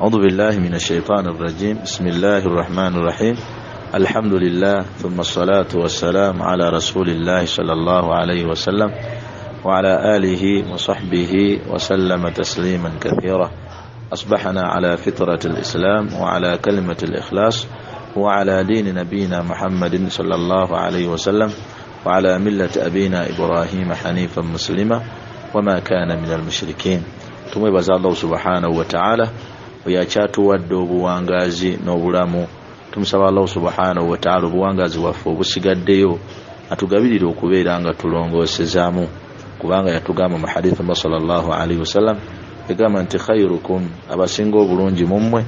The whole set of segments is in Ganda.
أعوذ بالله من الشيطان الرجيم بسم الله الرحمن الرحيم الحمد لله ثم الصلاة والسلام على رسول الله صلى الله عليه وسلم وعلى آله وصحبه وسلم تسليما كثيرا أصبحنا على فطرة الإسلام وعلى كلمة الإخلاص وعلى دين نبينا محمد صلى الله عليه وسلم وعلى ملة أبينا إبراهيم حنيفا مسلما وما كان من المشركين tumwebaza Allah subhanahu wa ta'ala oyakyatuwadde obuwangazi n'obulamu. Tumusaba Allah subhanahu wa ta'ala obuwangazi waffe obusigaddeyo atugabirire okubeera nga tulongoosezaamu, kubanga yatugamba mu hadithu sallallahu alaihi wasallam egamba nti khairukum, abasinga obulungi mu mmwe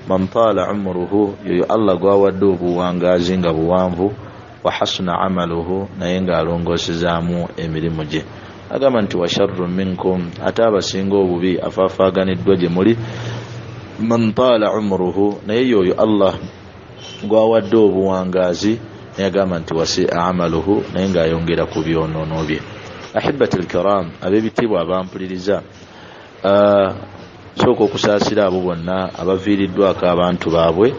man taala umruhu, yoyo Allah gwawadde obuwangazi nga buwanvu, wa hasuna amaluhu, naye ng'alongoosezaamu emirimu gye. Agamba nti wa sharrun minkum, ate abasinga obubi afaafaganiddwa gye muli man taala umruhu, naye yoyo Allah gwawadde obuwangazi naye agamba nti wasi amaluhu, naye ng'ayongera ku byonoono bye. Ahibati alkiram, ab'ebitiibwa abampuliriza, sooka okusaasira abo bonna abaviiriddwako abantu baabwe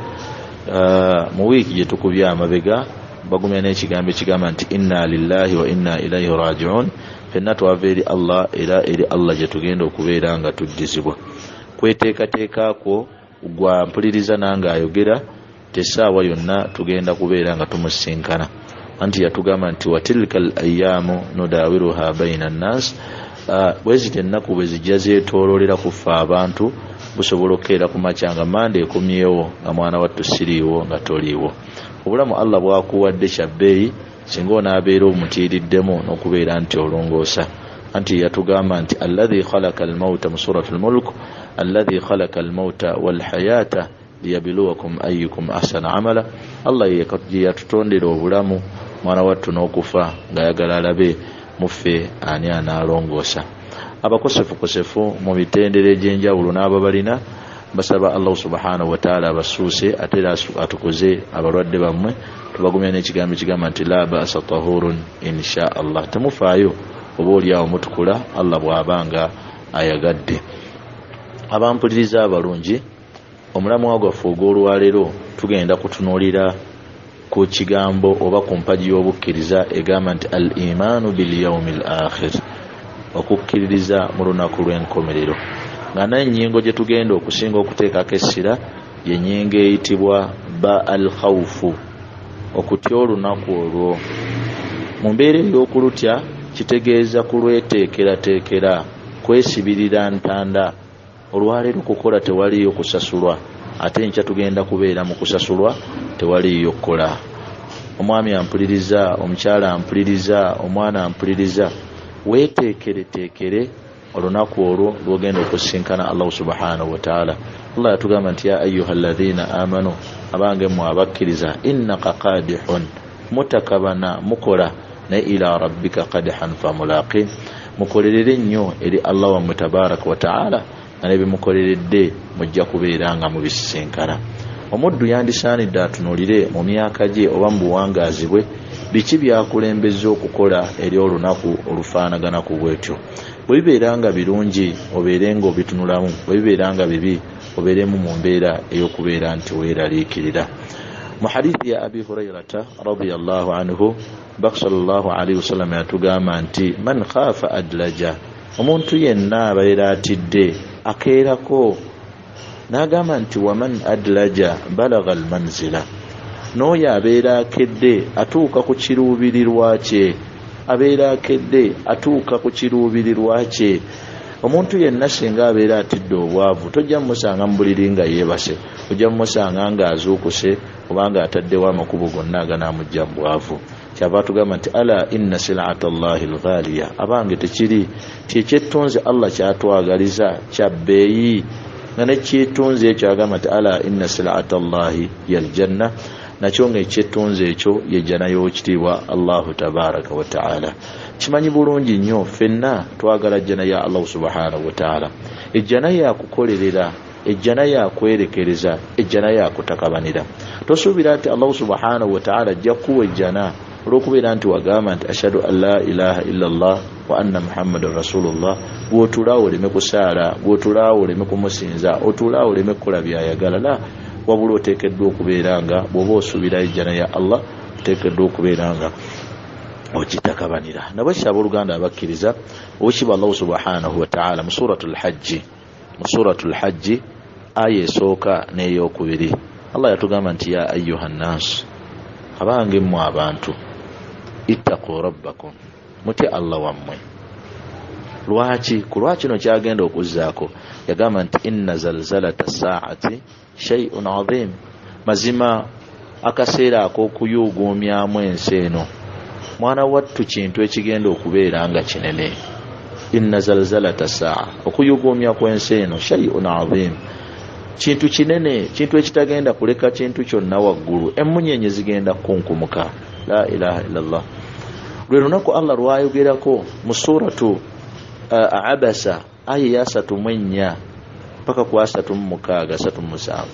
mu wiiki gye tukubye amabega, bagumya n'ekigambo ekigamba nti inna lillahi wa inna ilaihi raji'un, fenna twava eri Allah era eri Allah gye tugenda okubeera nga tuddizibwa. Kweteekateekako gwa mpuliriza nange ayogera, tesaawa yonna tugenda kubeera nga tumusinkana, anti yatugamba nti watilka al ayyamu nudawiruha baina nnas, bweziti ennaku bwe zijja zeetooloolera kufa abantu, busobola okukeera ku makya nga mande ekomyewo nga mwana wattu siriiwo nga toliiwo. Obulamu Allah bwakuwadde kyabbeeyi singa onaabeera omutiiriddemu n'okubeera nti olongoosa, anti yatugamba nti alladhi khalaqa almauta mu surati almulk alladhi khalaqa almauta walhayata liyabluwakum ayyukum ahsana amala. Allah ye yatutondera obulamu mwana wattu n'okufa ng'ayagala alabe muffe ani anaalongoosa. Abakosefukosefu mu mitendera egy'enjawulo n'abo balina, basaba Allah subhanahu wa ta'ala abasuuse ate era atukuze abalwadde bammwe. Tubagumya n'ekigambo ekigamba nti la ba'sa tahurun insha Allah, temufaayo oba oliawo mutukula Allah bw'abanga ayagadde. Abampuliriza abalungi, omulamwa gwaffe ogw'olwaleero tugenda kutunuulira ku kigambo oba ku mpagi y'obukkiriza egamba nti al imaanu bil yawmil akhir, okukkiririza mu lunaku lw'enkomerero. Nga n'ennyingo gye tugenda okusinga okuteekako essira y'ennyingo eyitibwa ba al khawfu, okutya olunaku olwo. Mu mbeera ey'okulutya kitegeeza kulweteekerateekera, kwesibirira ntanda. Olwaleero kukola tewaliyo kusasulwa, ate enkya tugenda kubeera mu kusasulwa tewaliyo kukola. Omwami ampuliriza, omukyala ampuliriza, omwana ampuliriza, weeteekereteekere olunaku olwo lwogenda okusinkana Allah subhanahu wa ta'ala. Allah yatugamba nti ya ayyuha alladhina amanu, abange mmwe abakkiriza, innaka qadihun, mutakabana mukola, naye ila rabbika qadihan famulaqin, mukolerere nnyo eri Allah wammwe tabaraka wa ta'ala, nga nebimukoleredde mujja kubeera nga mubisinkana. Omuddu yandisaanidde atunuulire mu myaka gye oba mu buwangaazi bwe biki byakulembeza okukola eri olunaku olufaanagana ku bwetyo. Bwe bibeera nga birungi obeere nga obitunulamu, bwe bibeera nga bibi obeeremu mu mbeera ey'okubeera nti weeraliikirira. Mu hadithi ya Abi Hurayrata radiyallahu anhu, Baka sallallahu alaihi wasallam yatugamba nti man khaafa adlaja, omuntu yenna abeera atidde akeerako. N'agamba nti waman adlaja balagha almanzila, n'oyo abeera akedde atuuka ku kiruubirirwa kye, abeera akedde atuuka ku kiruubirirwa kye. Omuntu yenna singa abeera atidde obwavu tojja mumusanga mu buliri nga yeebase, ojja mumusanga ng'azuukuse obanga ataddewo amakubo gonna aganaamujja mu bwavu. Kyava tugamba nti ala inna sil'ata Allahi al-ghaliya, abange tekiri kyekyetunze Allah kyatwagaliza kya bbeeyi, nga nekyetunze ekyo agamba nti ala inna sil'ata Allahi yal janna, nakyo ng'ekyetunze ekyo ye jjana y'ekitiibwa Allahu tabaraka wa ta'ala. Kimanyi bulungi nnyo ffenna twagala jjana ya Allah subhanahu wa ta'ala, ejjana yakukolerera, ejjana yakwerekereza, ejjana yakutakabanira. Tosuubira nti Allah subhanahu wa ta'ala ajja kuwa ejjana olw'okubeera nti wagamba nti ashhadu an la ilaha illallah wa anna muhammadan rasulullah, gw'otulaawo oleme kusaala, gw'otulaawo oleme kumusinza, otulaawo oleme kukola byayagala, la wabula oteekeddwa okubeera nga bw'oba osuubira ejjana ya Allah oteekeddwa okubeera nga okitakabanira. Nabwe abooluganda abakkiriza, owekiba Allah subhanahu wa ta'ala mu suratul hajji aya esooka n'eyokubiri, Allah yatugamba nti ya ayyuha nnaas, abange mmwe abantu, ittaqu rabbakum, mutye Allah wammwe. Lwaki? Ku lwakino kyagenda okuzzaako yagamba nti inna zalzalata saati shay'un azim, mazima akaseera ak'okuyuuguumyamu ensi eno mwana wattu kintu ekigenda okubeera nga kinene. Inna zalzalata saa, okuyuuguumya kw'ensi eno shay'un azim, kintu kinene, kintu ekitagenda kuleka kintu kyonna waggulu, emmunyenye zigenda kunkumuka. La ilaha illallah. Lwe lunaku Allah lwayogerako mu suratu Abasa aya ya 34 mpaka ku 36 37,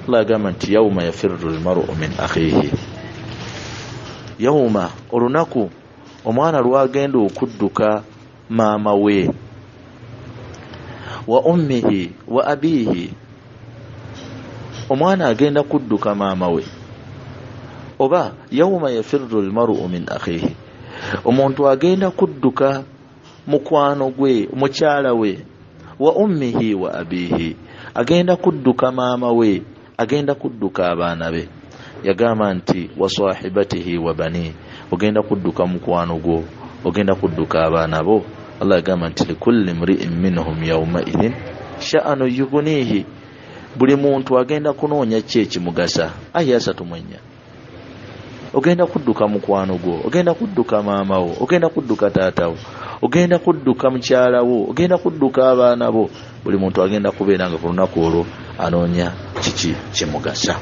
Allah agamba nti yawma yafirru almar'u min akhihi, yawma, olunaku omwana lwagenda okudduka maama we, wa ummihi wa abihi, omwana agenda kudduka maama we, oba yawma yafirru almar'u min akhihi, omuntu agenda kudduka mukwano gwe, mukyala we, wa ummihi wa abihi, agenda kudduka maama we, agenda kudduka abaana be. Yagamba nti wa sahibatihi wa bani, ogenda kudduka mukwano gwo, ogenda kudduka abaana bo. Allah yagamba nti likulli mri'in minhum yawma idhin sha'anu yughnihi, buli muntu agenda kunoonya ki ekimugasa. Aya 34, ogenda kudduka mukwano gwo, ogenda kudduka maama wo, ogenda kudduka taata wo, ogenda kudduka mukyala wo, ogenda kudduka abaana bo. Buli muntu agenda kubeera nga ku lunaku olwo anoonya kiki kimugasa.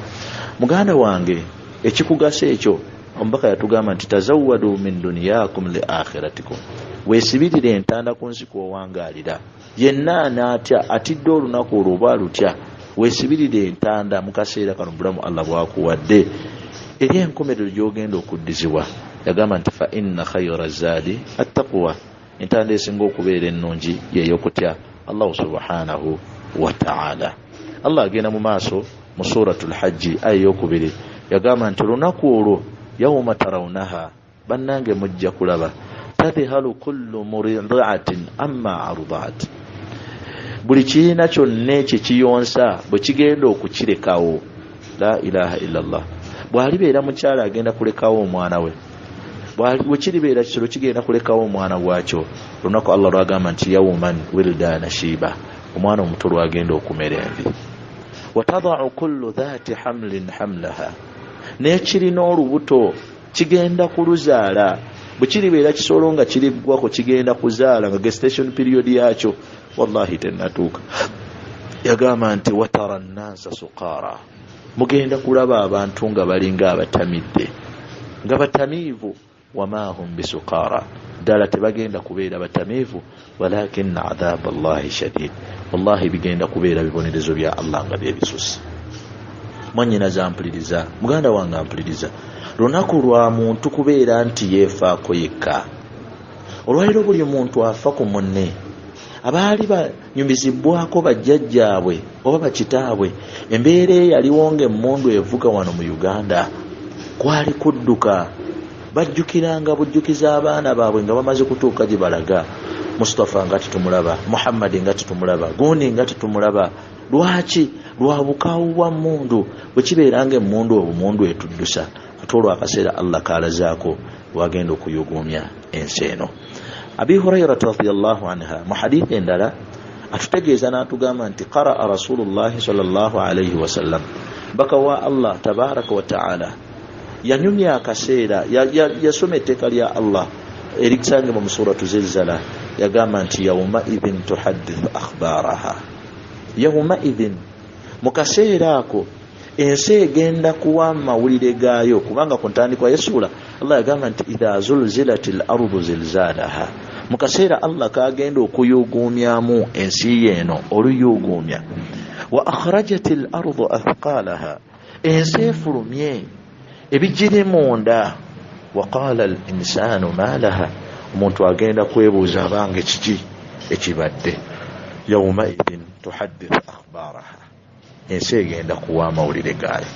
Muganda wange, ekikugasa ekyo omubaka yatugamba nti tazawwadu min dunyakum li akhiratikum, weesibirire entanda ku nsi kw'owangaalira. Yenna anaatya atidde olunaku olwo oba lutya, weesibirire entanda mu kaseera kano bulamu Allah bwakuwadde eri enkomerero gy'ogenda okuddizibwa. Yagamba nti fa inna khayra zaadi attaqwa, entanda esinga okubeera ennungi yeey'okutya Allah subhanahu wa ta'ala. Allah agenda mu maaso mu suratul hajji aya eyokubiri, yagamba nti lunaku olwo yawma tarawnaha, bannange mujja kulaba, tadhalu kullu murdi'atin amma arda'at, buli kiina kyonna ekikiyonsa bwe kigenda okukirekawo. La ilaha illallah. Bw'alibeera mukyala agenda kulekawo omwana we, bwe kiribeera kisolo kigenda kulekawo omwana gwakyo. Lunaku Allah lwagamba nti yawman wildana shiba, omwana omuto lwagenda okumera envi. Watadau kullu dhati hamlin hamlaha, n'ekirina olubuto kigenda kuluzaala. Bwe kiribeera kisolo nga kiriggwako kigenda kuzaala nga gestation period yakyo wallahi tennatuuka. Yagamba nti watara nnasa suqara, mugenda kulaba abantu nga balinga abatamidde, nga batamiivu. Wama hum bisuqara, ddala tebagenda kubeera batamiivu, walakin adhab Allahi shadid, wallahi bigenda kubeera bibonerezo bya Allah nga byebisusi. Mwannyinaze ampuliriza, muganda wange ampuliriza, lunaku lwa muntu kubeera nti yeefaako yekka. Olwaliro buli muntu afa ku munne. Abaali banyumizibwako bajjajjaabwe oba bakitaabwe, embeera eyaliwo ng'emmundu evuga wano mu Uganda, kwali kudduka. Bajjukiranga bujjukiza abaana baabwe nga bamaze kutuuka gye balaga. Mustafa nga titumulaba, Muhammad nga titumulaba, gundi nga titumulaba. Lwaki? Lwa bukaawu bwa mmundu. Bwe kibeera ng'emmundu obumundu etuddusa, ate olwo akaseera Allah kaalazaako wagenda okuyuguumya ensi eno. Abi Hurairah radhiyallahu anha mu hadithi endala atutegeeza n'atugamba nti qaraa Rasulullahi sallallahu alayhi wa sallam, baka wa Allah tabaraka wa ta'ala yanyumya akaseera yasoma etteeka lya Allah erikusangibwa mu suratu Zilzala. Yagamba nti yawma idhin tuhaddithu akhbaraha, yawma idhin, mu kaseera ako ensi egenda kuwa amawulire gaayo. Kubanga ku ntandikwa y'essuula Allah yagamba nti idha zulzilatil ardu zilzalaha, mu kaseera Allah kagenda okuyuguumyamu ensi yeeno oluyuguumya. Wa akhrajatil ardu athqalaha, ensi efulumye ebigiri munda. waqala al insanu ma laha omuntu agenda kwebuuza abange kiki ekibadde yawmaidin tuhaddithu akhbaraha ensi egenda kuwa amawulire gaayo.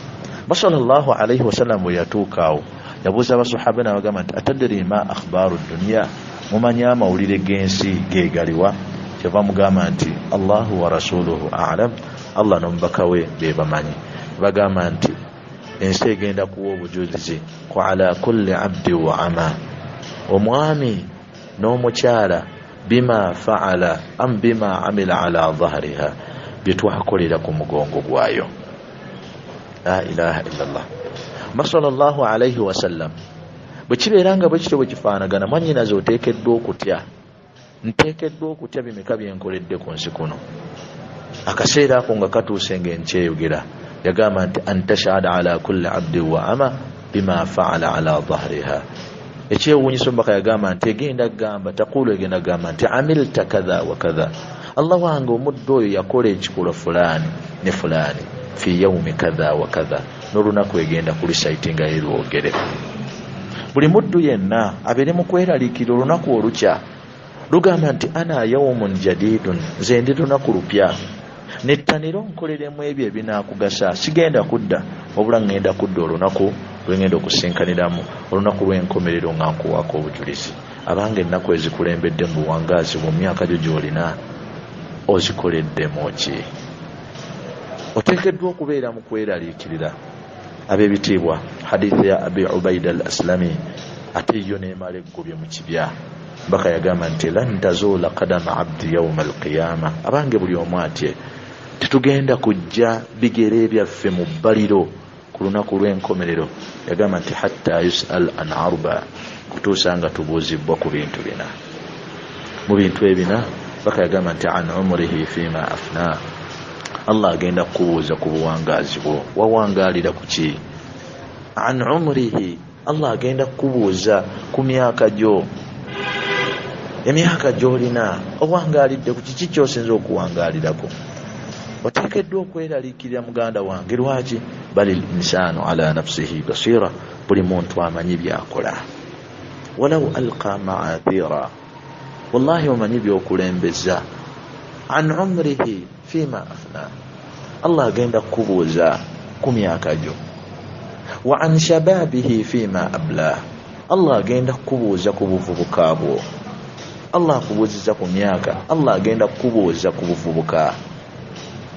Sallallahu alayhi wasallam bwe yatuukaawo yabuuza abasahaba n'abagamba nti atadri ma akhbaru dunya mumanyi amawulire g'ensi geegaliwa? kyava mugamba nti Allahu wa rasuluhu a'lam, Allah n'omubaka we be bamanyi. Bagamba nti ensi egenda kuwa obujulizi ku ala kulli abdi wa ama, omwami n'omukyala bima faala am bima amila ala dhahriha, byetwakolera ku mugongo gwayo. La ilaha illallah. Sallallahu alayhi wasallam bwe kibeeranga bwe kityo bwe kifaanagana, mwannyinaze oteekeddwa okutya. Nteekeddwa okutya bimeka byenkoledde ku nsi kuno. Akaseera ako nga katuuse ng'enkyeyogera yagamba nti antashhada ala kulli abdi wa ama bima faala ala dhahriha. Ekyewuunyiso mbaka yagamba nti egenda gamba taqulu, egenda gamba nti amilta kadha wa kadha, Allah wange omuddu oyo yakola ekikola fulani ne fulani fi yawmi kadha wa kadha, n'olunaku egenda kulisaitinga erwogere. Buli muddu yenna abeere mu kweraliikira olunaku olukya. Lugamba nti ana yawmun jadidun, nze ndi lunaku lupya, nettanira onkoleremu ebyo ebinaakugasa. Sigenda kudda wabula ngenda kudda olunaku lwengenda okusinkaniramu, olunaku lw'enkomerero nga nkuwaako obujulizi. Abange ennaku ezikulembedde mu buwangaazi mu myaka gyo gy'olina ozikoleddemu ki? Oteekeddwa okubeera mu kweraliikirira. Ab'ebitiibwa, hadithi ya Abi Ubaida al-Aslami ate yo neemala eggobye mu kibya. Baka yagamba nti lan tazuula qadama abdi yawma al-qiyama, abange buli omu atye tetugenda kujja bigere byaffe mu bbaliro ku lunaku lw'enkomerero. Yagamba nti hatta yus'al an arba, kutuusa nga tubuuzibwa ku bintu bina. Mu bintu ebina baka yagamba nti an umrihi fima afna, Allah agenda kubuuza ku buwangaazi bwo, wawangaalira ku ki? An umrihi, Allah agenda kubuuza ku myaka gyo, emyaka gy'olina owangaalidde ku kiki ky'osinza okuwangaalirako. Oteekeddwa okweraliikirira muganda wange. Lwaki? Bali insanu ala nafsihi basira, buli muntu amanyi byakola. Walau alqa ma'athira, wallahi omanyi byokulembeza. An umrihi fima afna, Allah agenda kubuuza ku myaka gyo. Wa an shababihi fima abla, Allah agenda kubuuza ku buvubuka bwo. Allah akubuuziza ku myaka, Allah agenda kubuuza ku buvubuka.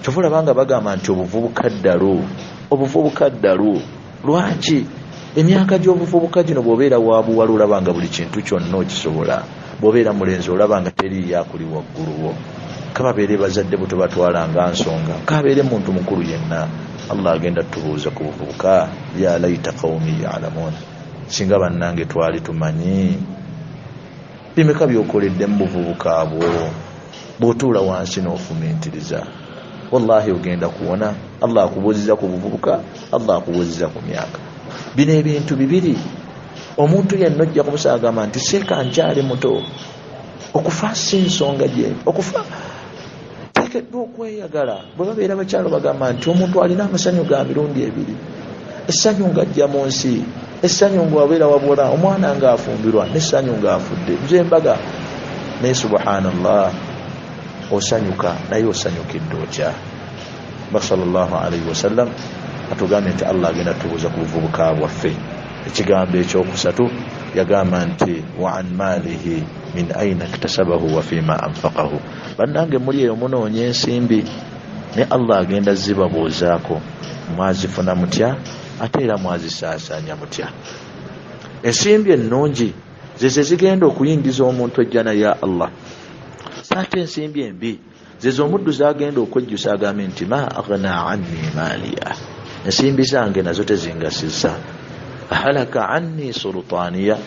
Kyovula banga bagamba nti obuvubuka ddalu, obuvubuka ddalu. Lwaki? Emyaka gy'obuvubuka gino bw'obeera waabuwala olabanga buli kintu kyonna okisobola. Bw'obeera mulenzi olabanga teri yakuli waggulu wo. Kababeere bazadde bo tebatwalanga nsonga, kabeere muntu mukulu yenna. Allah agenda tubuuza ku buvubuka. Ya laita qaumi ya'lamun, singa bannange twali tumanyi bimeka byokoledde mu buvubuka bwo. Bw'otuula wansi n'ofumiitiriza, wallahi ogenda kuwona. Allah akubuuziza ku buvubuka, Allah akubuuziza ku myaka. Bino ebintu bibiri omuntu yenna ojja kumusagamba nti seeka nkyali muto. Okufa si nsonga gye, okufa teekeddwa okweyagala. Bwe babeera bakyalo bagamba nti omuntu alina amasanyu ga mirundi ebiri. Essanyu ng'ajja mu nsi, essanyu ng'abeera wabula omwana ng'afumbirwa, n'essanyu ng'afudde. Nze embaga naye subhanallah, osanyuka naye osanyukidde otya? Sallallahu alayhi wasallam atugambye nti Allah agenda tubuuza ku buvubuka bwaffe. Ekigambo ekyokusatu yagamba nti wa an malihi min aina iktasabahu wa fima anfaqahu. Bannange muli eyo munoonya ensimbi, ne Allah agenda zibabuuzaako, mwazifuna mutya ate era mwazisaasaanya mutya? Ensimbi ennungi ze zigenda okuyingiza omuntu ejjana ya Allah. Saate ensimbi embi zezo omuddu zagenda okwejjusa agambe nti ma aghna anni maliya, ensimbi zange nazo tezingasiza. Halaka anni sultaniya,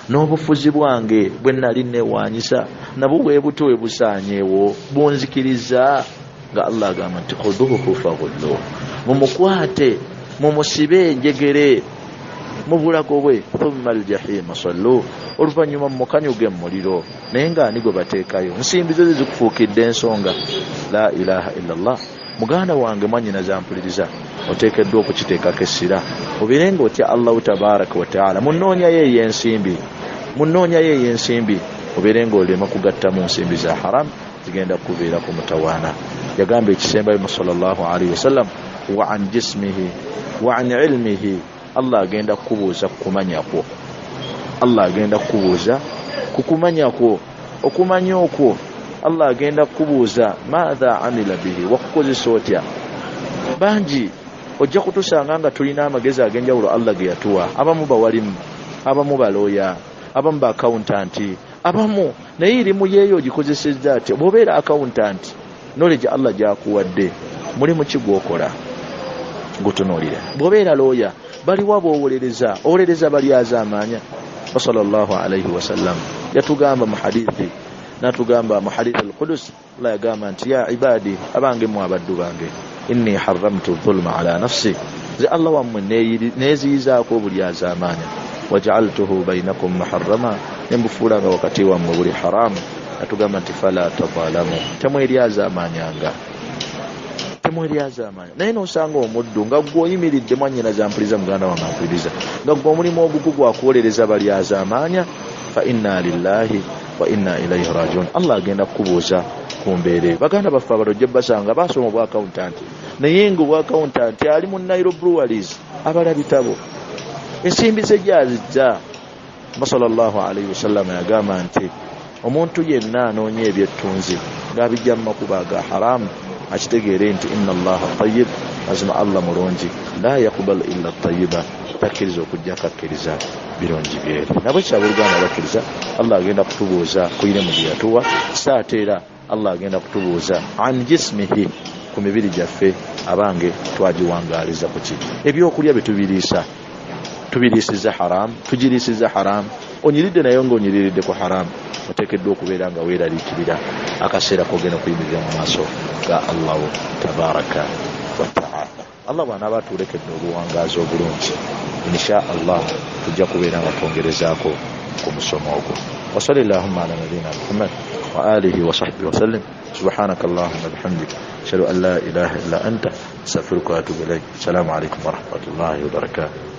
n'obufuzi bwange bwe nali neewanyisa nabwo bwe buto bwe busaanyeewo bunzikiriza. Nga Allah agamba nti khuduhu faghulluhu, mumukwate mumusibe enjegere mu bulago bwe, thumma aljahima sallu, oluvannyuma mukanyuge mu muliro. Naye ng'ani gwe bateekayo? Nsimbi zo zikufuukidde ensonga. La ilaha illallah. Muganda wange mwannyina zampuliriza, oteekeddwa okukiteekako essira obeere ng'otya Allahu tabaraka wa taala munoonyayo ey'ensimbi obeere ng'olema kugatta mu nsimbi za haram zigenda kubeera ku mutawaana. Yagamba ekisembayo mu sallallahu alaihi wasallam wa an jismihi wa an ilmihi, Allah agenda kukubuuza kukumanyakwo, Allah agenda kukubuuza kukumanyakwo, okumanya okwo Allah agenda kukubuuza maadha amila bihi, wakukozesa otya. Bangi ojja kutusanga nga tulina amagezi ag'enjawulo Allah ge yatuwa, abamu bawalimu, abamu balooya, abamu ba accountant, abamu naye erimu yeeyo ogikozesezza ati bw'obeera accountant knowledge Allah gyakuwadde mulimu ki gw'okola gutunuulire. Bw'obeera looya baliwa b'owolereza bali azaamaanya. wa sallallahu alaihi wasallam yatugamba mu hadithi, natugamba mu hadith al-Qudus, Allah yagamba nti ya ibadi, abange mu abaddu bange, inni harramtu dhulma ala nafsi, ze Allah wammwe neziyizaako buli azaamaanya, waja'altuhu bainakum muharrama, nembufuulanga wakati wammwe buli haramu. Natugamba nti fala tadhalamu, temweryazaamaanyanga, naye nosanga omuddu nga gw'oyimiridde mwannyinaza mpuliriza, muganda wange ampuliriza, nga gw'omulimu ogugu gwakuwolereza bali azaamaanya, fa inna lillahi wa inna ilaihi rajiun. Allah agenda kukubuuza ku mbeere. Baganda baffe abalojja basanga basoma obwa accountant, naye ng'obwa accountant ali mu Nairobi Breweries abala bitabo, ensimbi ze gyazizza. Sallallahu alaihi wasallam yagamba nti omuntu yenna anoonya ebyettunzi ng'abijja mu makuba aga haramu, akitegeere nti inna Allaha tayyib, mazima Allah mulungi, la yaqbalu illa tayyiba, takkiriza okujja kakkiriza birungi byere. Nabo kyabuluganda bakkiriza Allah agenda kutubuuza ku ilemu gye yatuwa, saate era Allah agenda kutubuuza an jismihi, ku mibiri gyaffe abange twagiwangaaliza ku ki, ebyokulya bye tubiriisiza haramu, tugiriisiza haramu, onyiridde naye ng'onyiriridde ku haramu, oteekeddwa okubeera nga weeraliikirira akaseera kogenda kuyimirira mu maaso ga Allahu tabaraka wa taala. Allah bw'anaaba atulekedde obuwangaazi obulungi, insha Allah tujja kubeera nga twongerezaako ku musomo ogwo. Wa sallallahu ala nabiyyina Muhammad wa alihi wa sahbihi wa sallam. Subhanaka Allahumma bihamdika, ashhadu an la ilaha illa anta, astaghfiruka wa atubu ilayk. Assalamu alaykum wa rahmatullahi wa barakatuh.